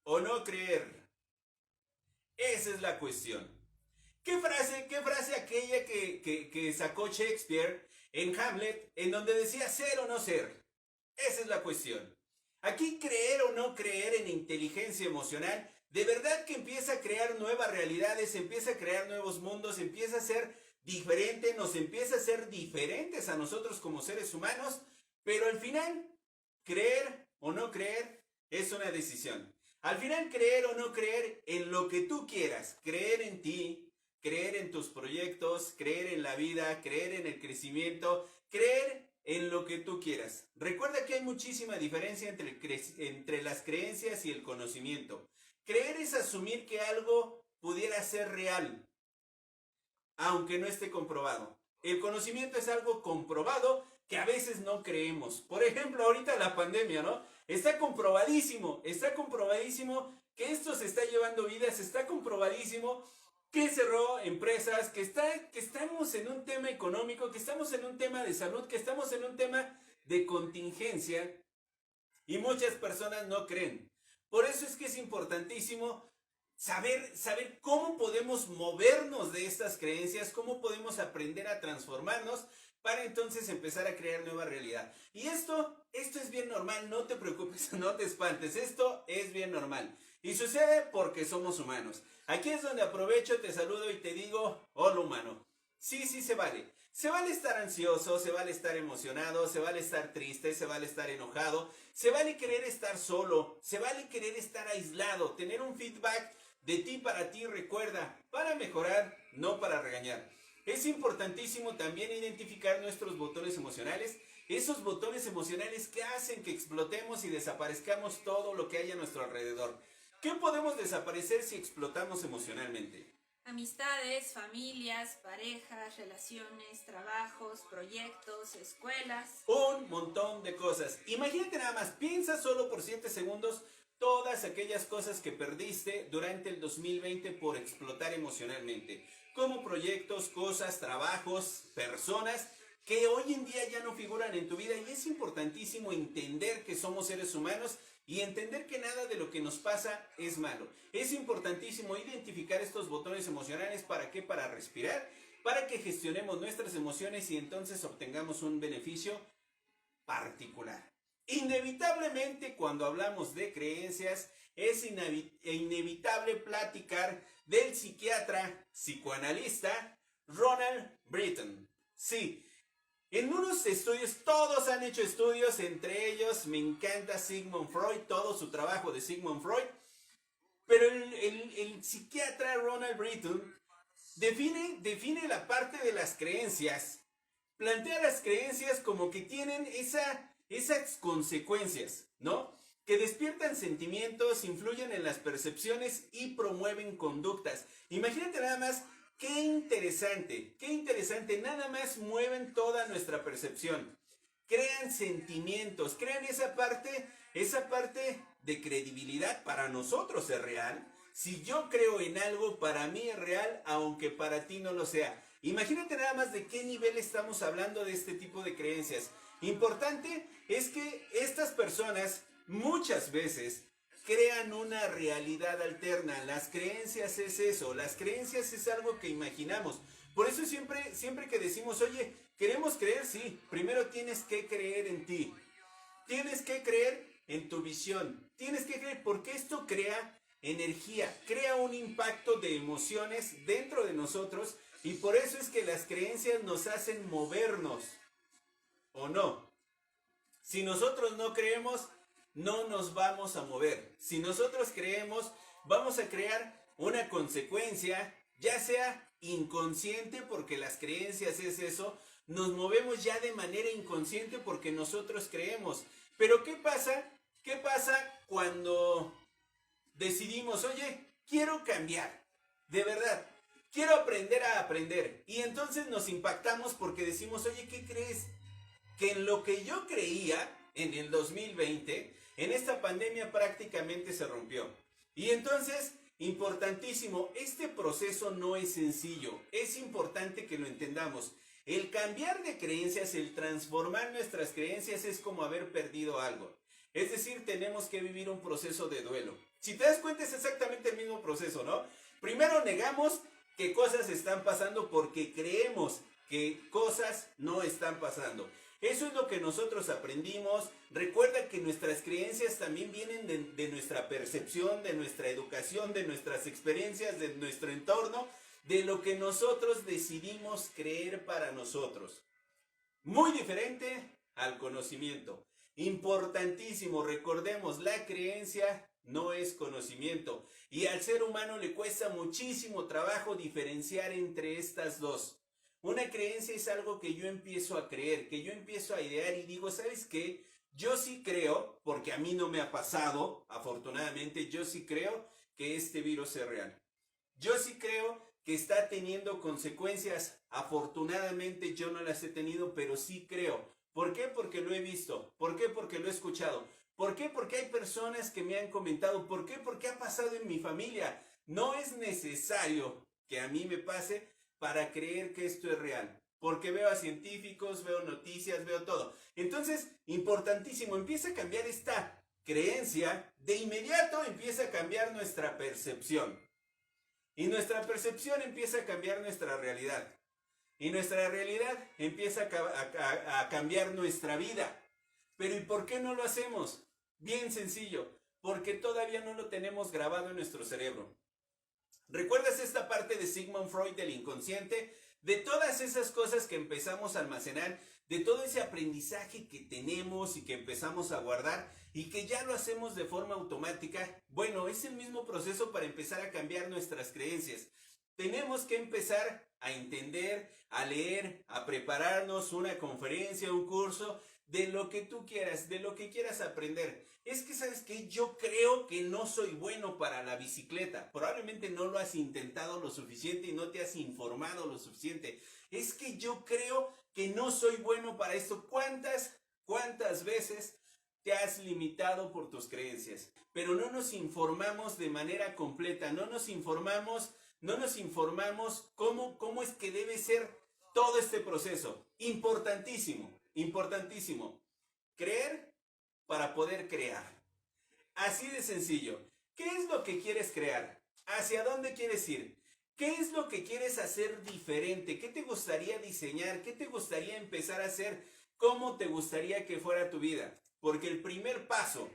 o no creer? Esa es la cuestión. Qué frase aquella que sacó Shakespeare en Hamlet, en donde decía ser o no ser? Esa es la cuestión. Aquí creer o no creer en inteligencia emocional, de verdad que empieza a crear nuevas realidades, empieza a crear nuevos mundos, empieza a ser diferente, nos empieza a ser diferentes a nosotros como seres humanos, pero al final, creer o no creer es una decisión. Al final, creer o no creer en lo que tú quieras, creer en ti, creer en tus proyectos, creer en la vida, creer en el crecimiento, creer en lo que tú quieras. Recuerda que hay muchísima diferencia entre las creencias y el conocimiento. Creer es asumir que algo pudiera ser real, aunque no esté comprobado. El conocimiento es algo comprobado que a veces no creemos. Por ejemplo, ahorita la pandemia, ¿no? Está comprobadísimo que esto se está llevando vidas, está comprobadísimo que cerró empresas, que estamos en un tema económico, que estamos en un tema de salud, que estamos en un tema de contingencia y muchas personas no creen. Por eso es que es importantísimo saber cómo podemos movernos de estas creencias, cómo podemos aprender a transformarnos para entonces empezar a crear nueva realidad. Y esto es bien normal, no te preocupes, no te espantes, esto es bien normal. Y sucede porque somos humanos. Aquí es donde aprovecho, te saludo y te digo, hola humano. Sí, sí se vale. Se vale estar ansioso, se vale estar emocionado, se vale estar triste, se vale estar enojado, se vale querer estar solo, se vale querer estar aislado, tener un feedback de ti para ti, recuerda, para mejorar, no para regañar. Es importantísimo también identificar nuestros botones emocionales, esos botones emocionales que hacen que explotemos y desaparezcamos todo lo que hay a nuestro alrededor. ¿Qué podemos desaparecer si explotamos emocionalmente? Amistades, familias, parejas, relaciones, trabajos, proyectos, escuelas. Un montón de cosas. Imagínate nada más, piensa solo por 7 segundos todas aquellas cosas que perdiste durante el 2020 por explotar emocionalmente, como proyectos, cosas, trabajos, personas que hoy en día ya no figuran en tu vida, y es importantísimo entender que somos seres humanos y entender que nada de lo que nos pasa es malo. Es importantísimo identificar estos botones emocionales. ¿Para qué? Para respirar, para que gestionemos nuestras emociones y entonces obtengamos un beneficio particular. Inevitablemente, cuando hablamos de creencias, es inevitable platicar del psiquiatra psicoanalista Ronald Britton. Sí, en unos estudios, todos han hecho estudios, entre ellos me encanta Sigmund Freud, todo su trabajo de Sigmund Freud, pero el psiquiatra Ronald Britton define la parte de las creencias, plantea las creencias como que tienen esas consecuencias, ¿no? Que despiertan sentimientos, influyen en las percepciones y promueven conductas. Imagínate nada más, qué interesante, nada más mueven toda nuestra percepción. Crean sentimientos, crean esa parte de credibilidad. Para nosotros es real. Si yo creo en algo, para mí es real, aunque para ti no lo sea. Imagínate nada más de qué nivel estamos hablando de este tipo de creencias. Importante es que estas personas muchas veces crean una realidad alterna. Las creencias es eso, las creencias es algo que imaginamos. Por eso siempre que decimos, oye, queremos creer, sí, primero tienes que creer en ti. Tienes que creer en tu visión. Tienes que creer porque esto crea energía, crea un impacto de emociones dentro de nosotros, y por eso es que las creencias nos hacen movernos, ¿o no? Si nosotros no creemos, no nos vamos a mover. Si nosotros creemos, vamos a crear una consecuencia, ya sea inconsciente, porque las creencias es eso, nos movemos ya de manera inconsciente porque nosotros creemos. Pero ¿qué pasa? ¿Qué pasa cuando decidimos, oye, quiero cambiar, de verdad, quiero aprender a aprender? Y entonces nos impactamos porque decimos, oye, ¿qué crees? Que en lo que yo creía en el 2020, en esta pandemia prácticamente se rompió. Y entonces, importantísimo, este proceso no es sencillo, es importante que lo entendamos. El cambiar de creencias, el transformar nuestras creencias es como haber perdido algo. Es decir, tenemos que vivir un proceso de duelo. Si te das cuenta, es exactamente el mismo proceso, ¿no? Primero negamos que cosas están pasando porque creemos que cosas no están pasando. Eso es lo que nosotros aprendimos. Recuerda que nuestras creencias también vienen de nuestra percepción, de nuestra educación, de nuestras experiencias, de nuestro entorno, de lo que nosotros decidimos creer para nosotros. Muy diferente al conocimiento. Importantísimo, recordemos, la creencia no es conocimiento. Y al ser humano le cuesta muchísimo trabajo diferenciar entre estas dos. Una creencia es algo que yo empiezo a creer, que yo empiezo a idear y digo, ¿sabes qué? Yo sí creo, porque a mí no me ha pasado, afortunadamente, yo sí creo que este virus es real. Yo sí creo que está teniendo consecuencias. Afortunadamente yo no las he tenido, pero sí creo. ¿Por qué? Porque lo he visto. ¿Por qué? Porque lo he escuchado. ¿Por qué? Porque hay personas que me han comentado. ¿Por qué? Porque ha pasado en mi familia. No es necesario que a mí me pase para creer que esto es real. Porque veo a científicos, veo noticias, veo todo. Entonces, importantísimo, empieza a cambiar esta creencia. De inmediato empieza a cambiar nuestra percepción. Y nuestra percepción empieza a cambiar nuestra realidad. Y nuestra realidad empieza a cambiar nuestra vida. Pero ¿y por qué no lo hacemos? Bien sencillo, porque todavía no lo tenemos grabado en nuestro cerebro. ¿Recuerdas esta parte de Sigmund Freud del inconsciente? De todas esas cosas que empezamos a almacenar, de todo ese aprendizaje que tenemos y que empezamos a guardar y que ya lo hacemos de forma automática. Bueno, es el mismo proceso para empezar a cambiar nuestras creencias. Tenemos que empezar a entender, a leer, a prepararnos una conferencia, un curso, de lo que tú quieras, de lo que quieras aprender. Es que, ¿sabes qué? Yo creo que no soy bueno para la bicicleta. Probablemente no lo has intentado lo suficiente y no te has informado lo suficiente. Es que yo creo que no soy bueno para esto. ¿Cuántas veces te has limitado por tus creencias? Pero no nos informamos de manera completa, no nos informamos cómo es que debe ser todo este proceso. Importantísimo, importantísimo. Creer para poder crear. Así de sencillo. ¿Qué es lo que quieres crear? ¿Hacia dónde quieres ir? ¿Qué es lo que quieres hacer diferente? ¿Qué te gustaría diseñar? ¿Qué te gustaría empezar a hacer? ¿Cómo te gustaría que fuera tu vida? Porque el primer paso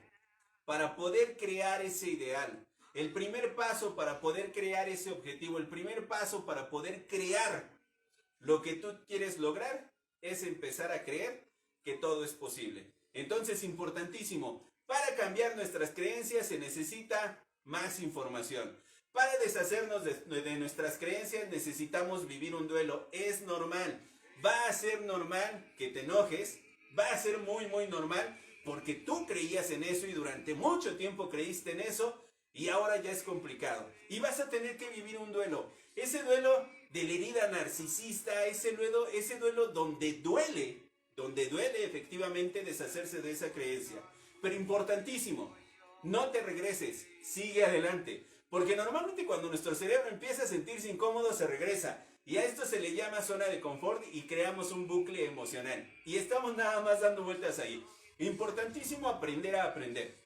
para poder crear ese ideal, el primer paso para poder crear ese objetivo, el primer paso para poder crear lo que tú quieres lograr es empezar a creer que todo es posible. Entonces, importantísimo, para cambiar nuestras creencias se necesita más información. Para deshacernos de nuestras creencias necesitamos vivir un duelo. Es normal. Va a ser normal que te enojes. Va a ser muy, muy normal porque tú creías en eso y durante mucho tiempo creíste en eso y ahora ya es complicado. Y vas a tener que vivir un duelo. Ese duelo de la herida narcisista, ese duelo donde duele efectivamente deshacerse de esa creencia. Pero importantísimo, no te regreses, sigue adelante. Porque normalmente cuando nuestro cerebro empieza a sentirse incómodo se regresa. Y a esto se le llama zona de confort y creamos un bucle emocional. Y estamos nada más dando vueltas ahí. Importantísimo aprender a aprender.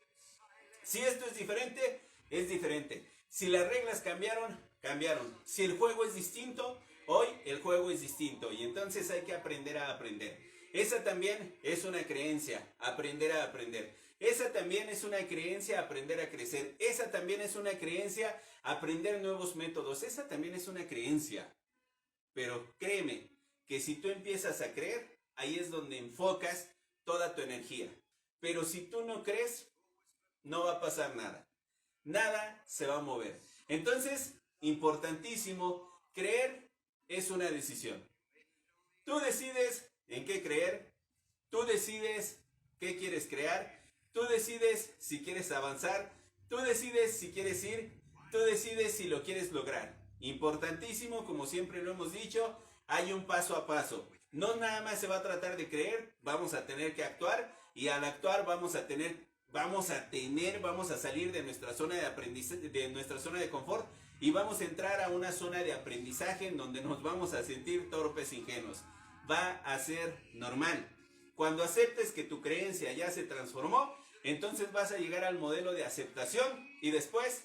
Si esto es diferente, es diferente. Si las reglas cambiaron, cambiaron. Si el juego es distinto, hoy el juego es distinto. Y entonces hay que aprender a aprender. Esa también es una creencia, aprender a aprender. Esa también es una creencia, aprender a crecer. Esa también es una creencia, aprender nuevos métodos. Esa también es una creencia. Pero créeme que si tú empiezas a creer, ahí es donde enfocas toda tu energía. Pero si tú no crees, no va a pasar nada. Nada se va a mover. Entonces, importantísimo, creer es una decisión. Tú decides en qué creer, tú decides qué quieres crear, tú decides si quieres avanzar, tú decides si quieres ir, tú decides si lo quieres lograr. Importantísimo, como siempre lo hemos dicho, hay un paso a paso. No nada más se va a tratar de creer, vamos a tener que actuar y al actuar vamos a salir de nuestra zona de aprendizaje, de nuestra zona de confort y vamos a entrar a una zona de aprendizaje en donde nos vamos a sentir torpes e ingenuos. Va a ser normal. Cuando aceptes que tu creencia ya se transformó, entonces vas a llegar al modelo de aceptación y después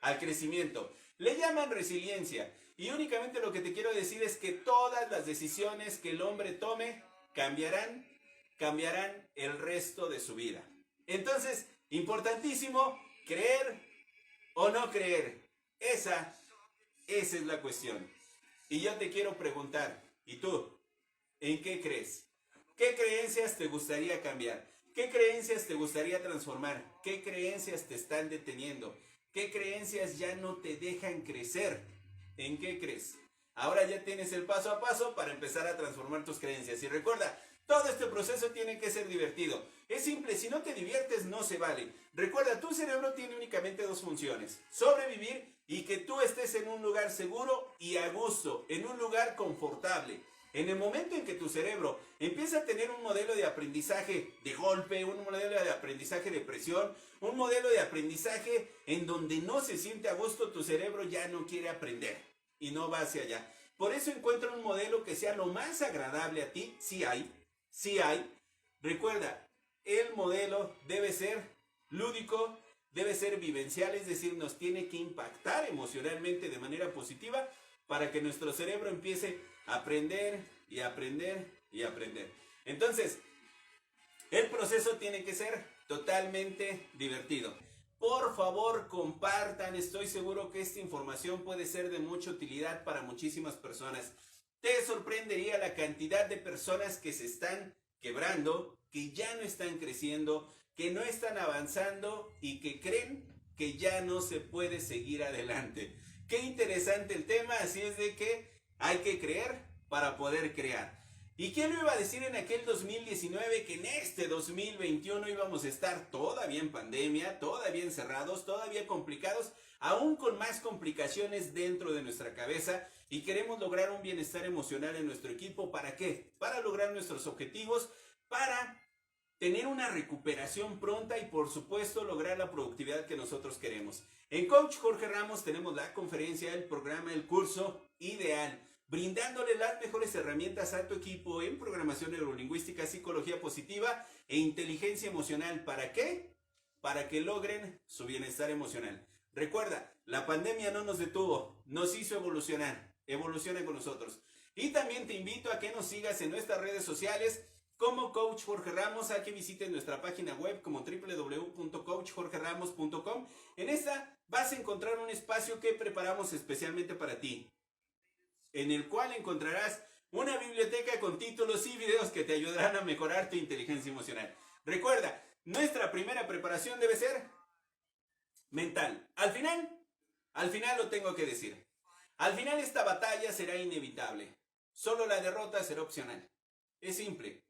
al crecimiento. Le llaman resiliencia. Y únicamente lo que te quiero decir es que todas las decisiones que el hombre tome cambiarán el resto de su vida. Entonces, importantísimo, creer o no creer. Esa es la cuestión. Y yo te quiero preguntar, ¿y tú? ¿En qué crees? ¿Qué creencias te gustaría cambiar? ¿Qué creencias te gustaría transformar? ¿Qué creencias te están deteniendo? ¿Qué creencias ya no te dejan crecer? ¿En qué crees? Ahora ya tienes el paso a paso para empezar a transformar tus creencias. Y recuerda, todo este proceso tiene que ser divertido. Es simple, si no te diviertes no se vale. Recuerda, tu cerebro tiene únicamente dos funciones: sobrevivir y que tú estés en un lugar seguro y a gusto, en un lugar confortable. En el momento en que tu cerebro empieza a tener un modelo de aprendizaje de golpe, un modelo de aprendizaje de presión, un modelo de aprendizaje en donde no se siente a gusto, tu cerebro ya no quiere aprender y no va hacia allá. Por eso encuentra un modelo que sea lo más agradable a ti. Sí hay. Recuerda, el modelo debe ser lúdico, debe ser vivencial, es decir, nos tiene que impactar emocionalmente de manera positiva para que nuestro cerebro empiece a aprender y aprender y aprender. Entonces, el proceso tiene que ser totalmente divertido. Por favor, compartan. Estoy seguro que esta información puede ser de mucha utilidad para muchísimas personas. Te sorprendería la cantidad de personas que se están quebrando, que ya no están creciendo, que no están avanzando y que creen que ya no se puede seguir adelante. Qué interesante el tema, así es de que hay que creer para poder crear. ¿Y quién lo iba a decir en aquel 2019 que en este 2021 íbamos a estar todavía en pandemia, todavía encerrados, todavía complicados, aún con más complicaciones dentro de nuestra cabeza, y queremos lograr un bienestar emocional en nuestro equipo? ¿Para qué? Para lograr nuestros objetivos, para tener una recuperación pronta y por supuesto lograr la productividad que nosotros queremos. En Coach Jorge Ramos tenemos la conferencia, el programa, el curso ideal, brindándole las mejores herramientas a tu equipo en programación neurolingüística, psicología positiva e inteligencia emocional. ¿Para qué? Para que logren su bienestar emocional. Recuerda, la pandemia no nos detuvo, nos hizo evolucionar. Evoluciona con nosotros. Y también te invito a que nos sigas en nuestras redes sociales como Coach Jorge Ramos, a que visites nuestra página web como www.coachjorgeramos.com. En esta vas a encontrar un espacio que preparamos especialmente para ti, en el cual encontrarás una biblioteca con títulos y videos que te ayudarán a mejorar tu inteligencia emocional. Recuerda, nuestra primera preparación debe ser mental. Al final lo tengo que decir. Al final esta batalla será inevitable. Solo la derrota será opcional. Es simple.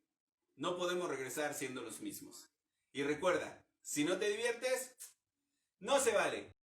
No podemos regresar siendo los mismos. Y recuerda, si no te diviertes, no se vale.